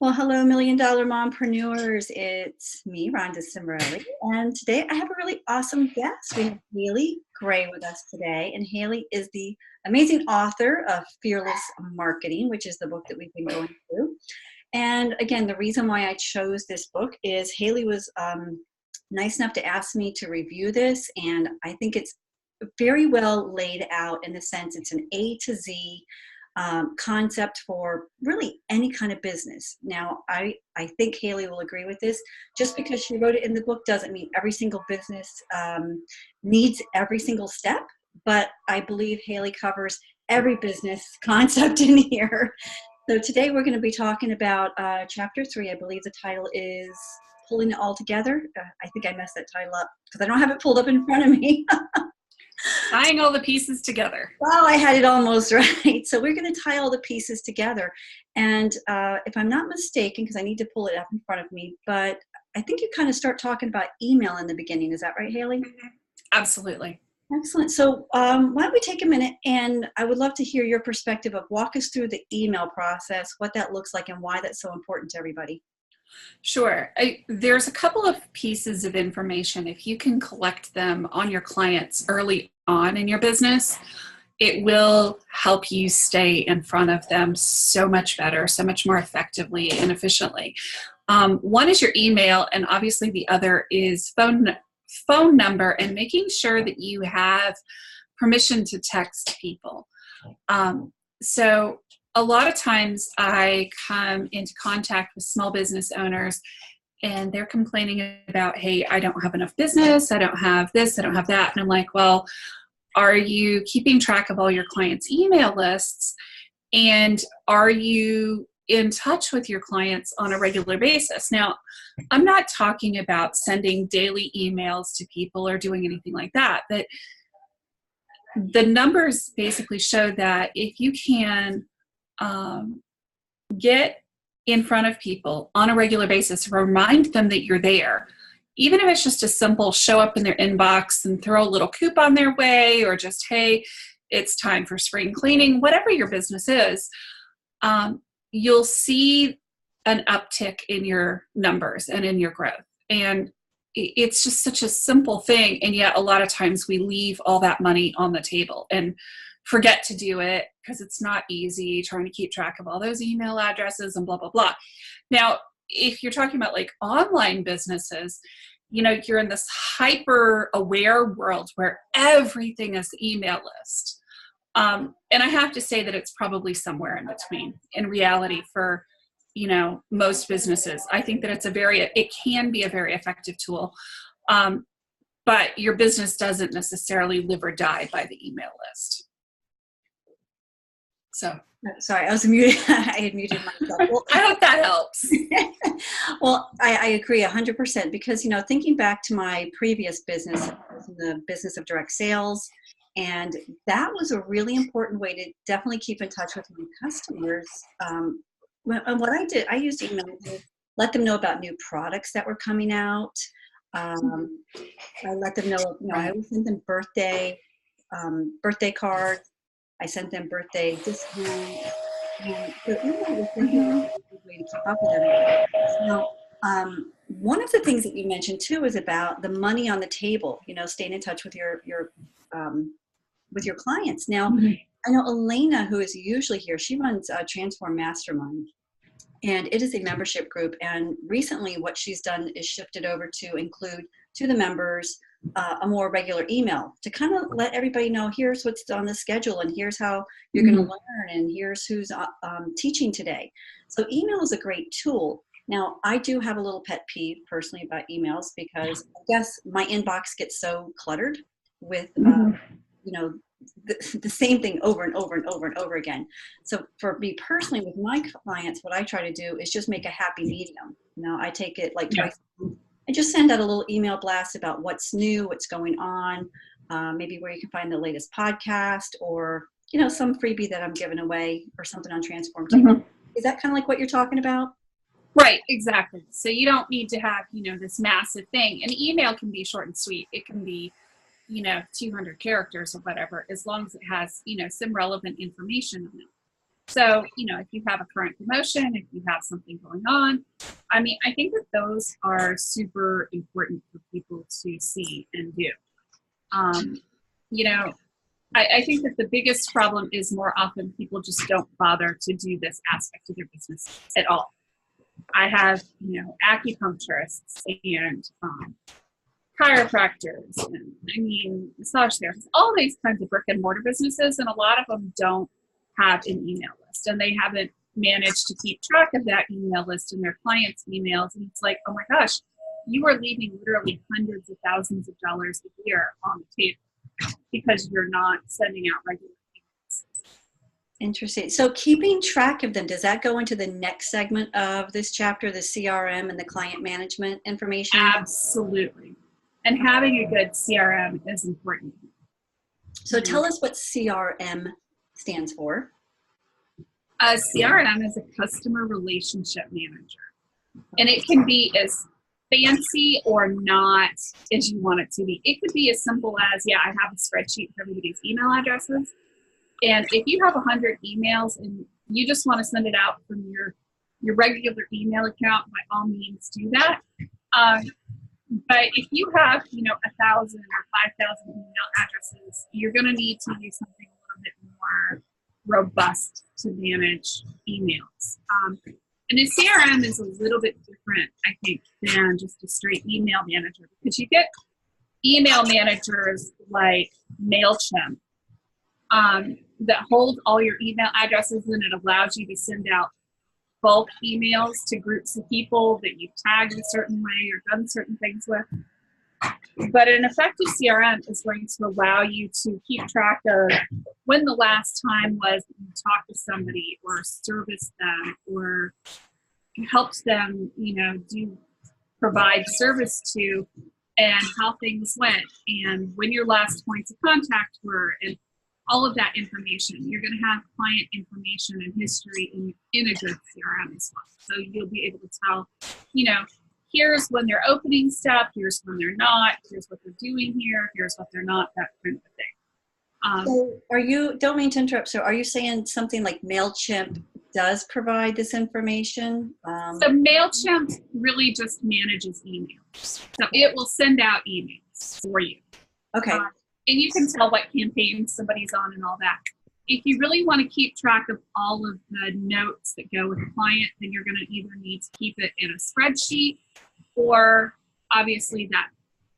Well, hello, Million Dollar Mompreneurs. It's me, Rhonda Cimorelli, and today I have a really awesome guest. We have Lynn Gray with us today, and Haley is the amazing author of Fearless Marketing, which is the book that we've been going through. And again, the reason why I chose this book is Haley was nice enough to ask me to review this, and I think it's very well laid out in the sense it's an A to Z concept for really any kind of business. Now, I think Haley will agree with this. Just because she wrote it in the book doesn't mean every single business needs every single step, but I believe Haley covers every business concept in here. So today we're going to be talking about Chapter 3. I believe the title is Pulling It All Together. I think I messed that title up because I don't have it pulled up in front of me. Tying all the pieces together. Well, I had it almost right. So we're going to tie all the pieces together. And if I'm not mistaken, because I need to pull it up in front of me, but I think you kind of start talking about email in the beginning. Is that right, Haley? Mm-hmm. Absolutely. Excellent. So why don't we take a minute, and I would love to hear your perspective of walk us through the email process, what that looks like, and why that's so important to everybody. Sure. There's a couple of pieces of information. If you can collect them on your clients early on in your business, it will help you stay in front of them so much better, so much more effectively and efficiently. One is your email, and obviously the other is phone number, and making sure that you have permission to text people. So a lot of times I come into contact with small business owners and they're complaining about, hey, I don't have enough business, I don't have this, I don't have that. And I'm like, well, are you keeping track of all your clients' email lists? And are you in touch with your clients on a regular basis? Now, I'm not talking about sending daily emails to people or doing anything like that, but the numbers basically show that if you can get in front of people on a regular basis, remind them that you're there, even if it's just a simple show up in their inbox and throw a little coupon their way, or just, hey, it's time for spring cleaning, whatever your business is, you'll see an uptick in your numbers and in your growth. And it's just such a simple thing, and yet a lot of times we leave all that money on the table and forget to do it because it's not easy trying to keep track of all those email addresses and blah, blah, blah. Now, if you're talking about like online businesses, you know, you're in this hyper aware world where everything is the email list. And I have to say that it's probably somewhere in between in reality for, you know, most businesses. I think that it can be a very effective tool. But your business doesn't necessarily live or die by the email list. So, sorry, I was muted. I had muted myself. Well, I hope that helps. Well, I agree 100% because, you know, thinking back to my previous business, the business of direct sales, and that was a really important way to definitely keep in touch with my customers. And what I did, I used email to let them know about new products that were coming out. I let them know, you know, I always sent them birthday cards. I sent them birthday discounts. So email was definitely a good way to keep up with everybody. Now, one of the things that you mentioned too is about the money on the table. You know, staying in touch with your clients. Now, I know Elena, who is usually here, she runs Transform Mastermind, and it is a membership group. And recently, what she's done is shifted over to include to the members a more regular email to kind of let everybody know, here's what's on the schedule, and here's how you're going to learn, and here's who's teaching today. So email is a great tool. Now, I do have a little pet peeve personally about emails because I guess my inbox gets so cluttered with, you know, the same thing over and over and over and over again. So for me personally, with my clients, what I try to do is just make a happy medium. You know, I take it like twice a month. I just send out a little email blast about what's new, what's going on, maybe where you can find the latest podcast, or, you know, some freebie that I'm giving away or something on Transform. Is that kind of like what you're talking about? Right, exactly. So you don't need to have, you know, this massive thing. An email can be short and sweet. It can be, you know, 200 characters or whatever, as long as it has, you know, some relevant information on it. So, if you have a current promotion, if you have something going on, I think that those are super important for people to see and do. You know, I think that the biggest problem is more often people just don't bother to do this aspect of their business at all. I have, acupuncturists and chiropractors and massage therapists, all these kinds of brick and mortar businesses, and a lot of them don't have an email list, and they haven't managed to keep track of that email list and their clients' emails. And it's like, oh my gosh, you are leaving literally hundreds of thousands of dollars a year on the table because you're not sending out regular emails. Interesting. So keeping track of them, does that go into the next segment of this chapter, the CRM and the client management information? Absolutely. And having a good CRM is important. So tell us what CRM stands for. A CRM is a customer relationship manager. And it can be as fancy or not as you want it to be. It could be as simple as, I have a spreadsheet for everybody's email addresses. And if you have 100 emails and you just want to send it out from your regular email account, by all means do that. But if you have, 1,000 or 5,000 email addresses, you're going to need to use something a little bit more robust to manage emails. And a CRM is a little bit different, I think, than just a straight email manager, because you get email managers like MailChimp that hold all your email addresses, and it allows you to send out bulk emails to groups of people that you've tagged a certain way or done certain things with. But an effective CRM is going to allow you to keep track of when the last time was that you talked to somebody or serviced them or helped them, provide service to, and how things went, and when your last points of contact were, and all of that information. You're going to have client information and history in a good CRM as well. So you'll be able to tell, here's when they're opening stuff, here's when they're not, here's what they're doing here, here's what they're not, that kind of thing. So don't mean to interrupt, so are you saying something like MailChimp does provide this information? So MailChimp really just manages emails. So it will send out emails for you. Okay. And you can tell what campaign somebody's on and all that. If you really want to keep track of all of the notes that go with a client, then you're going to either need to keep it in a spreadsheet, or obviously that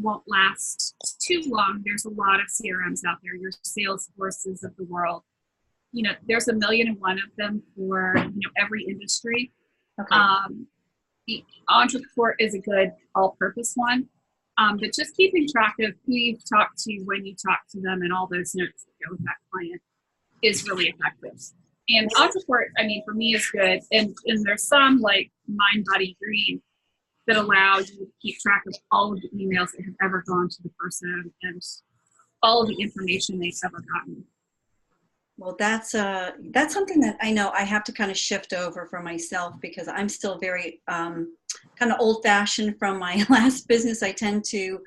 won't last too long. There's a lot of CRMs out there, your Salesforces of the world. There's 1,000,001 of them for every industry. Okay. Ontraport is a good all-purpose one. But just keeping track of who you've talked to, when you talk to them, and all those notes that go with that client is really effective. And Ontraport, for me, is good. And there's some like Mind Body Green that allow you to keep track of all of the emails that have ever gone to the person and all of the information they've ever gotten. Well, that's something that I know I have to kind of shift over for myself, because I'm still very kind of old-fashioned from my last business. I tend to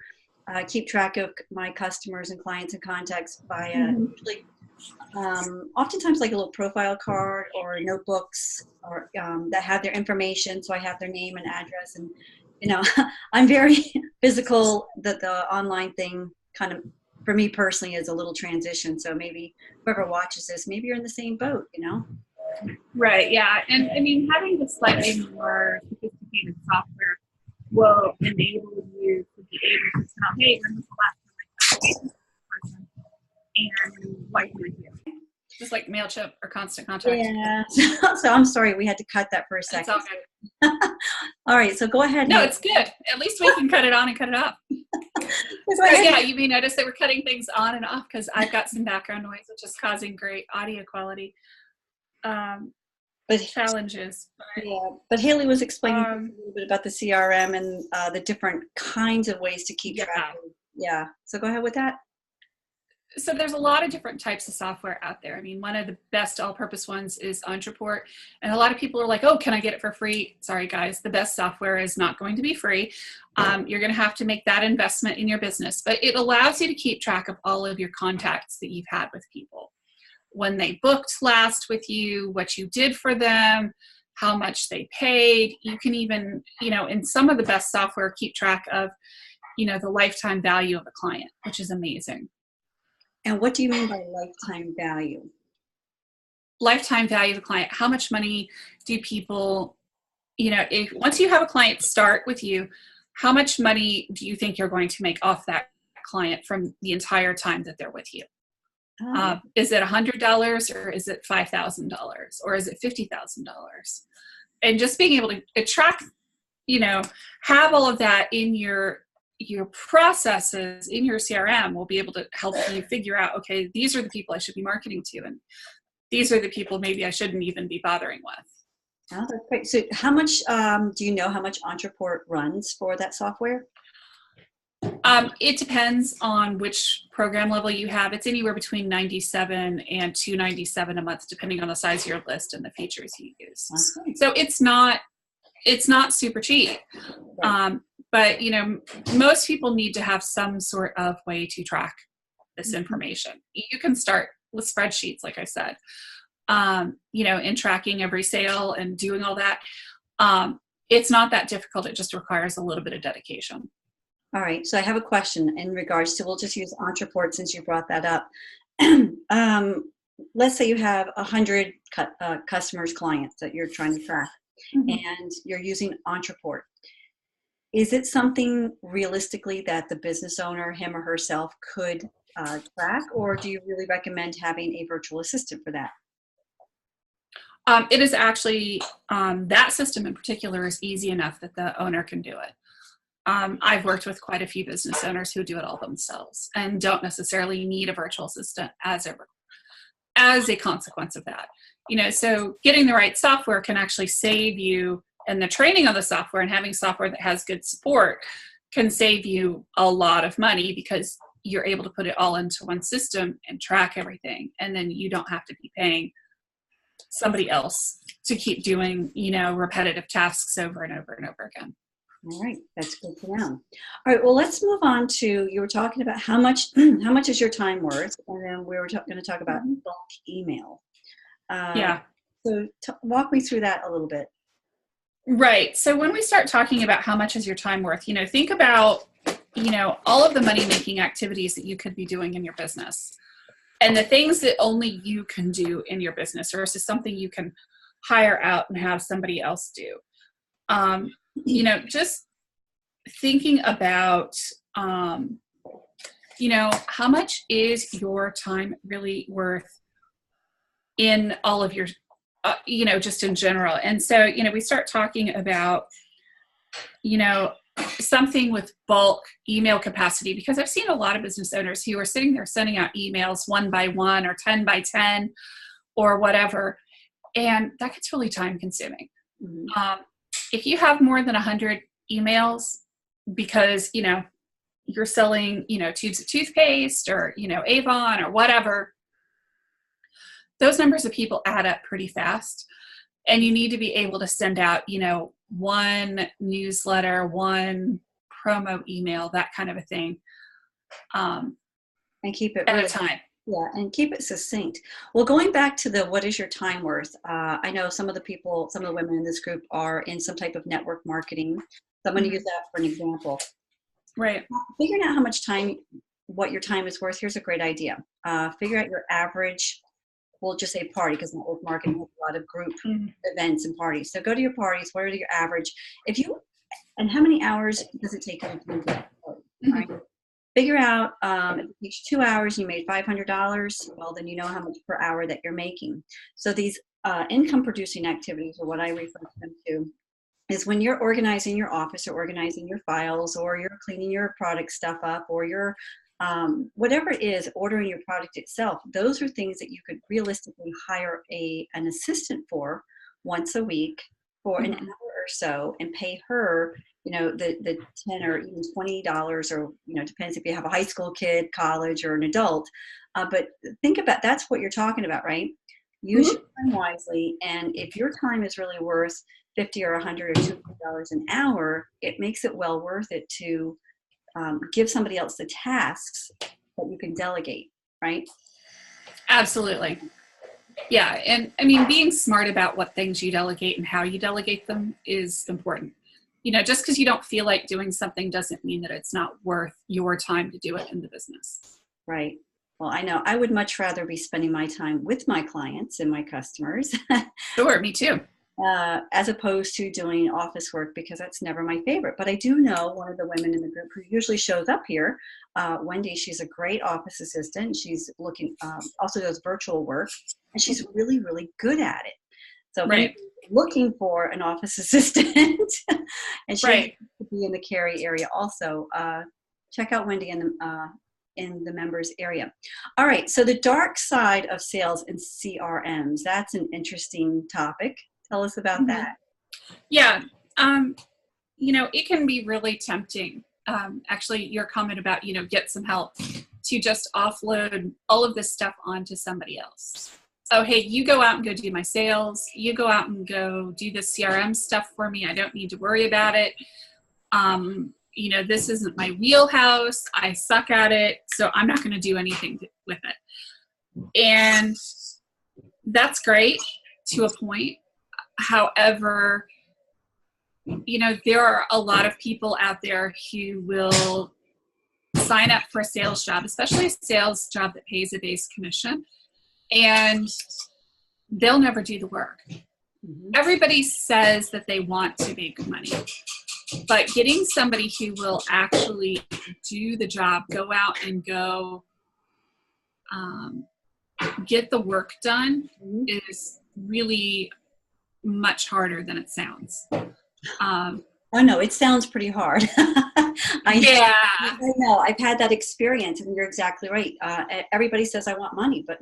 keep track of my customers and clients and contacts via usually, oftentimes like a little profile card or notebooks or that have their information, so I have their name and address. And I'm very physical. That the online thing kind of, for me personally, is a little transition. So maybe whoever watches this, maybe you're in the same boat, Right, yeah. And having the slightly more sophisticated software will enable you to be able to tell, hey, when was the last time I touched this person? And what can I do? Just like MailChimp or Constant Contact. Yeah. So I'm sorry, we had to cut that for a second. It's all good. All right, so go ahead. No, it's good. At least we can cut it on and cut it off. Yeah, you may notice that we're cutting things on and off because I've got some background noise, which is causing great audio quality challenges. But Haley was explaining a little bit about the CRM and the different kinds of ways to keep track. Yeah. So go ahead with that. So there's a lot of different types of software out there. One of the best all-purpose ones is Ontraport. And a lot of people are like, oh, can I get it for free? Sorry, guys, the best software is not going to be free. You're going to have to make that investment in your business. But it allows you to keep track of all of your contacts that you've had with people. when they booked last with you, what you did for them, how much they paid. You can even, in some of the best software, keep track of, the lifetime value of a client, which is amazing. And what do you mean by lifetime value? Lifetime value of a client. How much money do people, if once you have a client start with you, how much money do you think you're going to make off that client from the entire time that they're with you? Is it $100 or is it $5,000 or is it $50,000? And just being able to track, have all of that in your processes in your CRM will be able to help you figure out, okay, these are the people I should be marketing to, and these are the people maybe I shouldn't even be bothering with. Oh, that's great. So how much, do you know how much Ontraport runs for that software? It depends on which program level you have. It's anywhere between $97 and $297 a month, depending on the size of your list and the features you use. Okay. So it's not super cheap. Right. But most people need to have some sort of way to track this information. You can start with spreadsheets, like I said, in tracking every sale and doing all that. It's not that difficult. It just requires a little bit of dedication. All right. So I have a question in regards to, we'll just use Ontraport since you brought that up. Let's say you have 100 customers, clients that you're trying to track, and you're using Ontraport. Is it something realistically that the business owner, him or herself, could track, or do you really recommend having a virtual assistant for that? It is actually, that system in particular is easy enough that the owner can do it. I've worked with quite a few business owners who do it all themselves and don't necessarily need a virtual assistant as a consequence of that. So getting the right software can actually save you, and the training on the software and having software that has good support can save you a lot of money because you're able to put it all into one system and track everything. And then you don't have to be paying somebody else to keep doing, repetitive tasks over and over and over again. All right, that's good to know. All right, well, let's move on to, you were talking about how much is your time worth, and then we were going to talk about bulk email. Yeah. So walk me through that a little bit. Right. So when we start talking about how much is your time worth, think about, all of the money-making activities that you could be doing in your business and the things that only you can do in your business versus something you can hire out and have somebody else do. Just thinking about, how much is your time really worth in all of your, just in general. And so, we start talking about, something with bulk email capacity, because I've seen a lot of business owners who are sitting there sending out emails 1 by 1 or 10 by 10 or whatever. And that gets really time consuming. Mm-hmm. If you have more than 100 emails because, you're selling, tubes of toothpaste or, Avon or whatever, those numbers of people add up pretty fast. And you need to be able to send out, one newsletter, one promo email, that kind of a thing. And keep it at a time. Yeah, and keep it succinct. Well, going back to the what is your time worth, I know some of the women in this group are in some type of network marketing. So I'm going to use that for an example. Right. Figuring out what your time is worth, here's a great idea. Figure out your average, we'll just say party, because network marketing has a lot of group events and parties. So go to your parties, what are your average? And how many hours does it take you to do that? Right? Figure out if it takes 2 hours, you made $500, well, then you know how much per hour that you're making. So these income producing activities, or what I refer to them to, is when you're organizing your office or organizing your files, or you're cleaning your product stuff up, or you're whatever it is, ordering your product itself. Those are things that you could realistically hire an assistant for once a week for an hour or so, and pay her, the $10 or even $20, or, depends if you have a high school kid, college, or an adult. But think about, that's what you're talking about, right? Use your time wisely. And if your time is really worth $50 or $100 or $200 an hour, it makes it well worth it to give somebody else the tasks that you can delegate, right? Absolutely. Yeah, and I mean, being smart about what things you delegate and how you delegate them is important. Just because you don't feel like doing something doesn't mean that it's not worth your time to do it in the business. Right. Well, I know I would much rather be spending my time with my clients and my customers Sure, me too. as opposed to doing office work, because that's never my favorite. But I do know one of the women in the group who usually shows up here, Wendy. She's a great office assistant. She's looking, also does virtual work, and she's really, really good at it. So if Right. you're looking for an office assistant, and she Right. to be in the Cary area also, check out Wendy in the members area. All right, so the dark side of sales and CRMs, that's an interesting topic. Tell us about Mhm. that. Yeah. It can be really tempting. Actually, your comment about, get some help, to just offload all of this stuff onto somebody else. Oh, hey, you go out and go do my sales. You go out and go do the CRM stuff for me. I don't need to worry about it. This isn't my wheelhouse. I suck at it, so I'm not going to do anything with it. And that's great to a point. However, there are a lot of people out there who will sign up for a sales job, especially a sales job that pays a base commission, and they'll never do the work. Mm-hmm. Everybody says that they want to make money, but getting somebody who will actually do the job, go out and go get the work done, Mm-hmm. is really much harder than it sounds. Oh no, it sounds pretty hard. Yeah. I know. I've had that experience, and you're exactly right. Everybody says I want money, but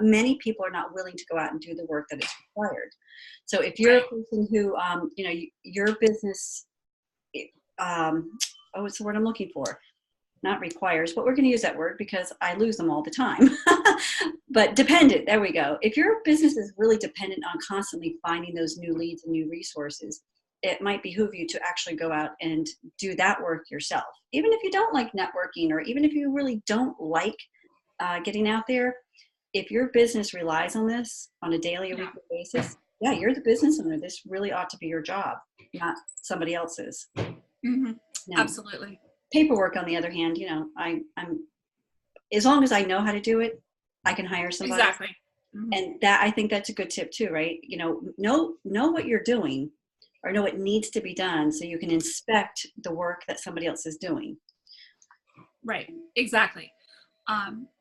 many people are not willing to go out and do the work that is required. So if you're a person who, your business, what's the word I'm looking for? Not requires, but we're going to use that word because I lose them all the time. But dependent, there we go. If your business is really dependent on constantly finding those new leads and new resources, it might behoove you to actually go out and do that work yourself. Even if you don't like networking, or even if you really don't like getting out there, if your business relies on this on a daily or weekly basis, yeah, you're the business owner. This really ought to be your job, not somebody else's. Mm-hmm. Now, Absolutely. paperwork, on the other hand, I'm as long as I know how to do it, I can hire somebody. Exactly. Mm-hmm. And that, I think that's a good tip too, right? Know what you're doing, or know what needs to be done, so you can inspect the work that somebody else is doing. Right. Exactly.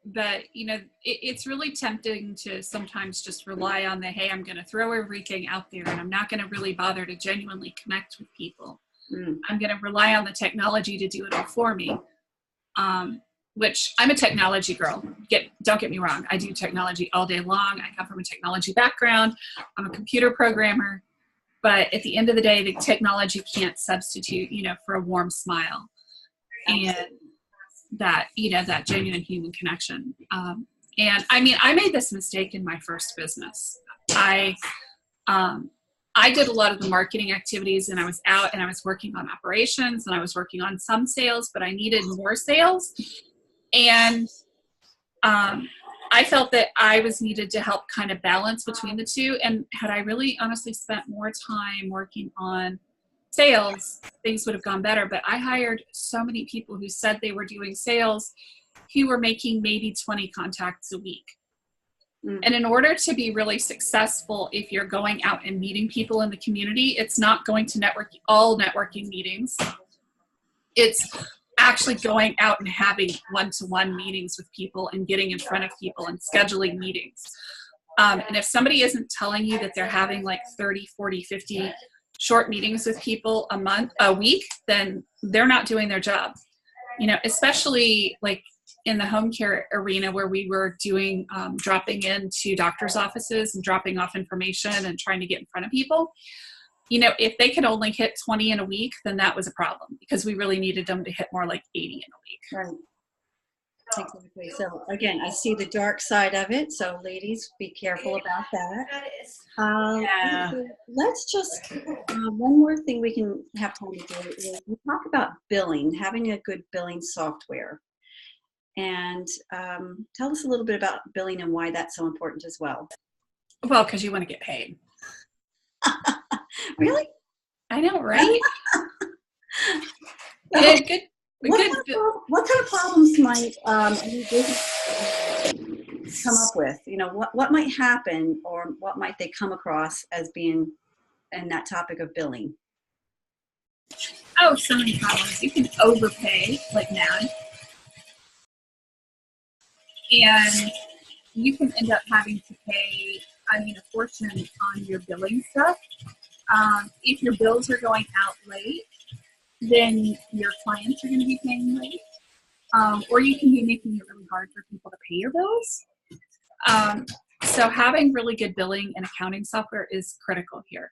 But it's really tempting to sometimes just rely on hey, I'm going to throw everything out there, and I'm not going to really bother to genuinely connect with people. I'm going to rely on the technology to do it all for me. Which, I'm a technology girl. Don't get me wrong. I do technology all day long. I come from a technology background. I'm a computer programmer. But at the end of the day, the technology can't substitute, for a warm smile and that genuine human connection. And I mean, I made this mistake in my first business. I did a lot of the marketing activities, and I was out and I was working on operations, and I was working on some sales, but I needed more sales. And I felt that I was needed to help kind of balance between the two. And had I really honestly spent more time working on sales, things would have gone better. But I hired so many people who said they were doing sales who were making maybe 20 contacts a week. And in order to be really successful, if you're going out and meeting people in the community, it's not going to all networking meetings. It's actually going out and having one-to-one meetings with people and getting in front of people and scheduling meetings. And if somebody isn't telling you that they're having like 30, 40, 50 short meetings with people a week, then they're not doing their job. Especially like in the home care arena, where we were doing dropping into doctors' offices and dropping off information and trying to get in front of people. If they could only hit 20 in a week, then that was a problem, because we really needed them to hit more like 80 in a week. Right. Exactly. So again, I see the dark side of it. So ladies, be careful about that. Let's just, one more thing we can have time to do is we talk about billing, having a good billing software. And tell us a little bit about billing and why that's so important as well. Well, because you want to get paid. Really? I know, right? So, Yeah, good. what kind of problems might new business come up with? You know, what might happen, or what might they come across as being in that topic of billing? Oh, so many problems. You can overpay like mad, and you can end up having to pay, a fortune on your billing stuff. If your bills are going out late, then your clients are going to be paying late. Or you can be making it really hard for people to pay your bills. So having really good billing and accounting software is critical here.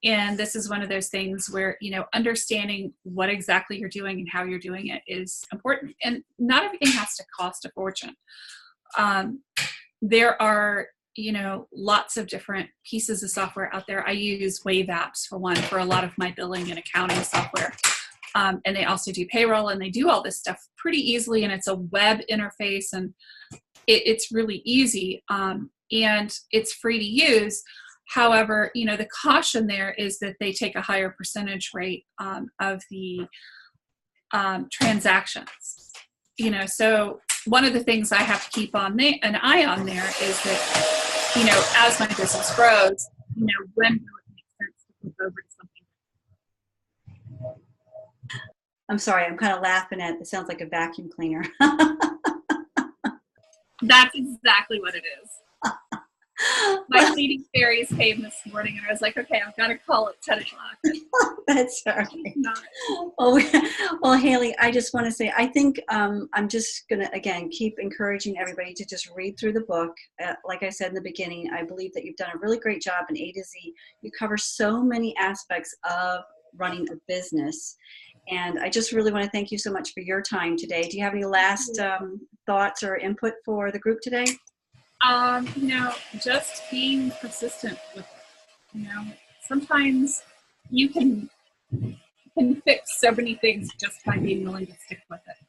And this is one of those things where, understanding what exactly you're doing and how you're doing it is important. And not everything has to cost a fortune. There are, lots of different pieces of software out there. I use Wave Apps for one, for a lot of my billing and accounting software. And they also do payroll, and they do all this stuff pretty easily. And it's a web interface, and it's really easy. And it's free to use. However, the caution there is that they take a higher percentage rate of the transactions. So one of the things I have to keep an eye on there is that, as my business grows, when will it make sense to move over to something? I'm sorry, I'm kind of laughing at it. It sounds like a vacuum cleaner. That's exactly what it is. My cleaning fairies came this morning, and I was like, okay, I've got to call at 10 o'clock. That's all right. Well, Haley, I just want to say, I think I'm just going to, again, keep encouraging everybody to just read through the book. Like I said in the beginning, I believe that you've done a really great job in A to Z. You cover so many aspects of running a business. And I just really want to thank you so much for your time today. Do you have any last thoughts or input for the group today? Just being persistent with it. Sometimes you can fix so many things just by being willing to stick with it.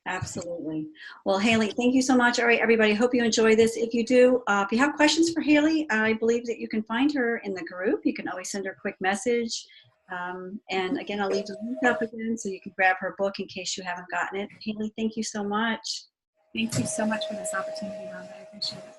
Absolutely. Well, Haley, thank you so much. All right, everybody, hope you enjoy this. If you do, if you have questions for Haley, I believe that you can find her in the group. You can always send her a quick message. And again, I'll leave the link up again so you can grab her book in case you haven't gotten it. Haley, thank you so much. Thank you so much for this opportunity, Rhonda. I appreciate it.